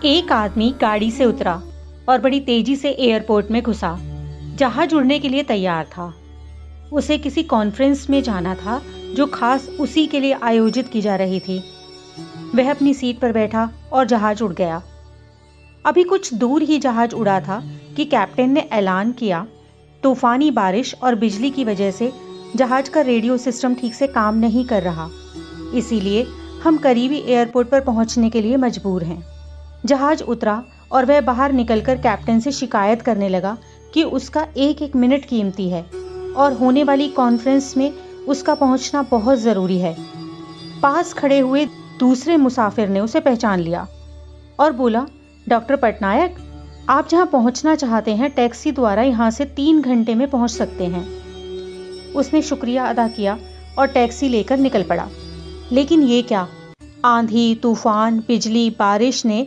एक आदमी गाड़ी से उतरा और बड़ी तेजी से एयरपोर्ट में घुसा। जहाज उड़ने के लिए तैयार था। उसे किसी कॉन्फ्रेंस में जाना था जो खास उसी के लिए आयोजित की जा रही थी। वह अपनी सीट पर बैठा और जहाज उड़ गया। अभी कुछ दूर ही जहाज उड़ा था कि कैप्टन ने ऐलान किया, तूफानी बारिश और बिजली की वजह से जहाज का रेडियो सिस्टम ठीक से काम नहीं कर रहा, इसीलिए हम करीबी एयरपोर्ट पर पहुंचने के लिए मजबूर हैं। जहाज उतरा और वह बाहर निकलकर कैप्टन से शिकायत करने लगा कि उसका एक एक मिनट कीमती है और होने वाली कॉन्फ्रेंस में उसका पहुंचना बहुत ज़रूरी है। पास खड़े हुए दूसरे मुसाफिर ने उसे पहचान लिया और बोला, डॉक्टर पटनायक, आप जहां पहुंचना चाहते हैं टैक्सी द्वारा यहां से 3 घंटे में पहुंच सकते हैं। उसने शुक्रिया अदा किया और टैक्सी लेकर निकल पड़ा। लेकिन ये क्या, आंधी, तूफान, बिजली, बारिश ने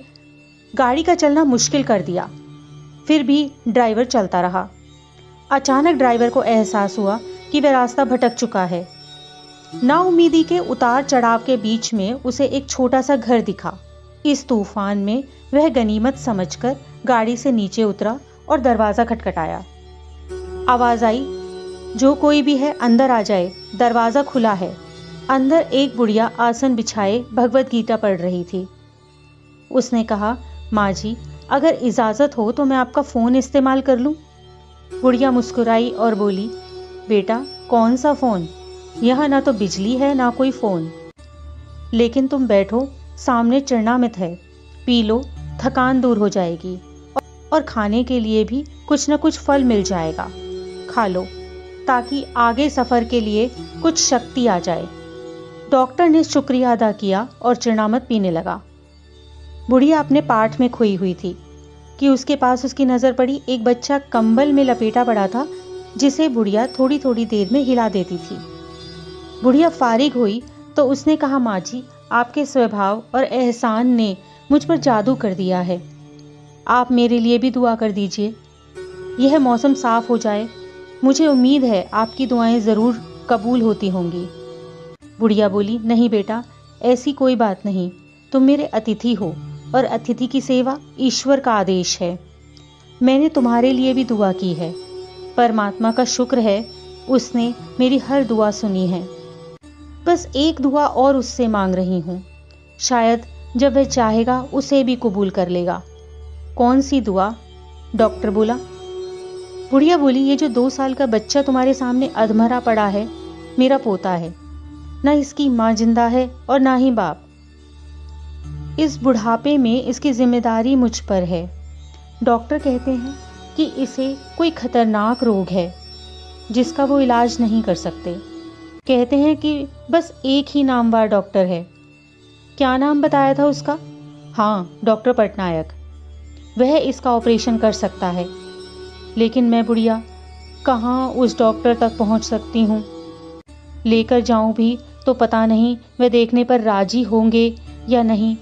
गाड़ी का चलना मुश्किल कर दिया। फिर भी ड्राइवर चलता रहा। अचानक ड्राइवर को एहसास हुआ कि वह रास्ता भटक चुका है। नाउमीदी के उतार चढ़ाव के बीच में उसे एक छोटा सा घर दिखा। इस तूफान में वह गनीमत समझकर गाड़ी से नीचे उतरा और दरवाज़ा खटखटाया। आवाज़ आई, जो कोई भी है अंदर आ जाए, दरवाज़ा खुला है। अंदर एक बुढ़िया आसन बिछाए भगवत गीता पढ़ रही थी। उसने कहा, माँ जी, अगर इजाज़त हो तो मैं आपका फ़ोन इस्तेमाल कर लूँ। बुढ़िया मुस्कुराई और बोली, बेटा, कौन सा फ़ोन? यहाँ ना तो बिजली है ना कोई फ़ोन। लेकिन तुम बैठो, सामने चरणामृत है, पी लो, थकान दूर हो जाएगी और खाने के लिए भी कुछ न कुछ फल मिल जाएगा, खा लो ताकि आगे सफ़र के लिए कुछ शक्ति आ जाए। डॉक्टर ने शुक्रिया अदा किया और चरणामृत पीने लगा। बुढ़िया अपने पाठ में खोई हुई थी कि उसके पास उसकी नज़र पड़ी। एक बच्चा कंबल में लपेटा पड़ा था जिसे बुढ़िया थोड़ी थोड़ी देर में हिला देती थी। बुढ़िया फारिग हुई तो उसने कहा, माँ जी, आपके स्वभाव और एहसान ने मुझ पर जादू कर दिया है। आप मेरे लिए भी दुआ कर दीजिए। यह मौसम साफ हो जाए, मुझे उम्मीद है आपकी दुआएं ज़रूर कबूल होती होंगी। बुढ़िया बोली, नहीं बेटा, ऐसी कोई बात नहीं। तुम मेरे अतिथि हो और अतिथि की सेवा ईश्वर का आदेश है। मैंने तुम्हारे लिए भी दुआ की है। परमात्मा का शुक्र है, उसने मेरी हर दुआ सुनी है। बस एक दुआ और उससे मांग रही हूँ, शायद जब वह चाहेगा उसे भी कबूल कर लेगा। कौन सी दुआ? डॉक्टर बोला। बुढ़िया बोली, ये जो 2 साल का बच्चा तुम्हारे सामने अधमरा पड़ा है, मेरा पोता है। ना इसकी माँ जिंदा है और ना ही बाप। इस बुढ़ापे में इसकी जिम्मेदारी मुझ पर है। डॉक्टर कहते हैं कि इसे कोई खतरनाक रोग है जिसका वो इलाज नहीं कर सकते। कहते हैं कि बस एक ही नामवर डॉक्टर है। क्या नाम बताया था उसका? हाँ, डॉक्टर पटनायक। वह इसका ऑपरेशन कर सकता है। लेकिन मैं बुढ़िया कहाँ उस डॉक्टर तक पहुँच सकती हूँ? लेकर जाऊँ भी तो पता नहीं वह देखने पर राजी होंगे या नहीं।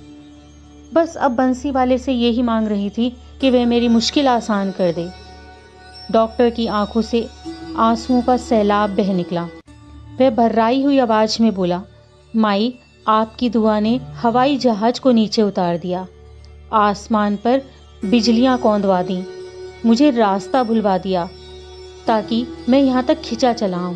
बस अब बंसी वाले से यही मांग रही थी कि वह मेरी मुश्किल आसान कर दे। डॉक्टर की आंखों से आंसुओं का सैलाब बह निकला। वह भर्राई हुई आवाज में बोला, माई, आपकी दुआ ने हवाई जहाज को नीचे उतार दिया, आसमान पर बिजलियां कौंधवा दी, मुझे रास्ता भुलवा दिया ताकि मैं यहाँ तक खिंचा चला आऊं।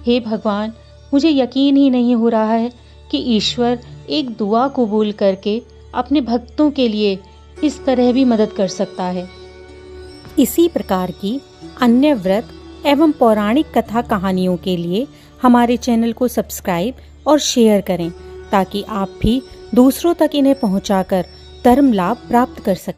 हे भगवान, मुझे यकीन ही नहीं हो रहा है कि ईश्वर एक दुआ कबूल करके अपने भक्तों के लिए इस तरह भी मदद कर सकता है। इसी प्रकार की अन्य व्रत एवं पौराणिक कथा कहानियों के लिए हमारे चैनल को सब्सक्राइब और शेयर करें ताकि आप भी दूसरों तक इन्हें पहुंचाकर धर्म लाभ प्राप्त कर सकें।